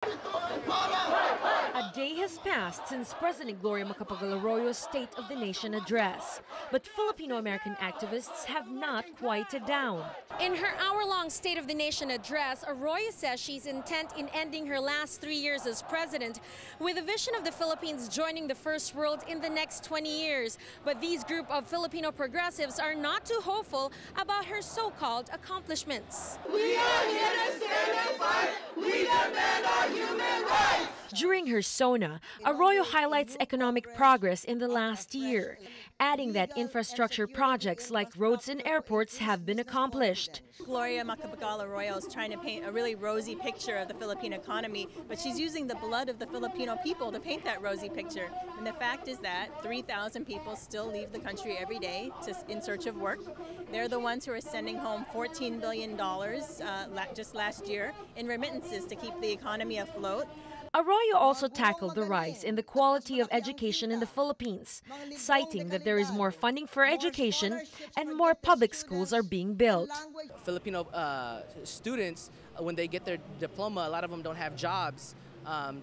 A day has passed since President Gloria Macapagal-Arroyo's State of the Nation address, but Filipino-American activists have not quieted down. In her hour-long State of the Nation address, Arroyo says she's intent in ending her last 3 years as president with a vision of the Philippines joining the first world in the next 20 years. But these group of Filipino progressives are not too hopeful about her so-called accomplishments. We are here to stand and fight. We demand our human rights. During her Sona, Arroyo highlights economic progress in the last year, adding that infrastructure projects like roads and airports have been accomplished. Gloria Macapagal-Arroyo is trying to paint a really rosy picture of the Philippine economy, but she's using the blood of the Filipino people to paint that rosy picture. And the fact is that 3,000 people still leave the country every day in search of work. They're the ones who are sending home $14 billion just last year in remittances to keep the economy afloat. Arroyo also tackled the rise in the quality of education in the Philippines, citing that there is more funding for education and more public schools are being built. Filipino students, when they get their diploma, a lot of them don't have jobs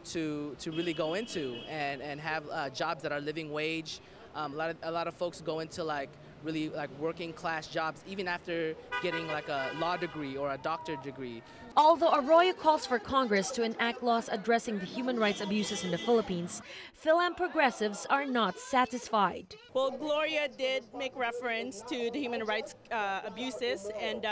to really go into and have jobs that are living wage. A lot of folks go into really working class jobs even after getting like a law degree or a doctorate degree. Although Arroyo calls for Congress to enact laws addressing the human rights abuses in the Philippines, Phil progressives are not satisfied. Well, Gloria did make reference to the human rights abuses and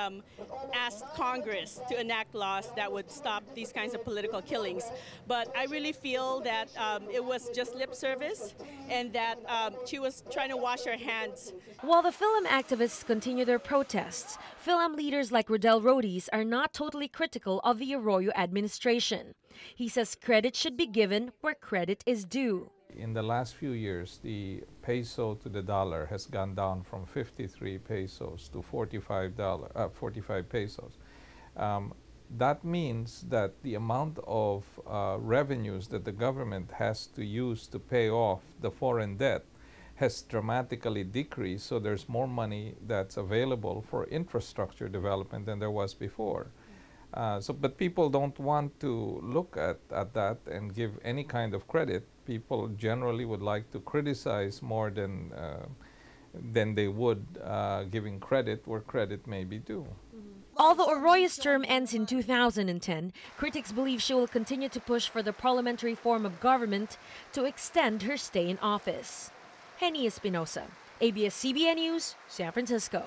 asked Congress to enact laws that would stop these kinds of political killings. But I really feel that it was just lip service and that she was trying to wash her hands. While the film activists continue their protests, film leaders like Rodel Rodies are not totally critical of the Arroyo administration. He says credit should be given where credit is due. In the last few years, the peso to the dollar has gone down from 53 pesos to 45 pesos. That means that the amount of revenues that the government has to use to pay off the foreign debt has dramatically decreased, so there's more money that's available for infrastructure development than there was before. But people don't want to look at that and give any kind of credit. People generally would like to criticize more than they would giving credit where credit may be due. Although Arroyo's term ends in 2010, critics believe she will continue to push for the parliamentary form of government to extend her stay in office. Henny Espinosa, ABS-CBN News, San Francisco.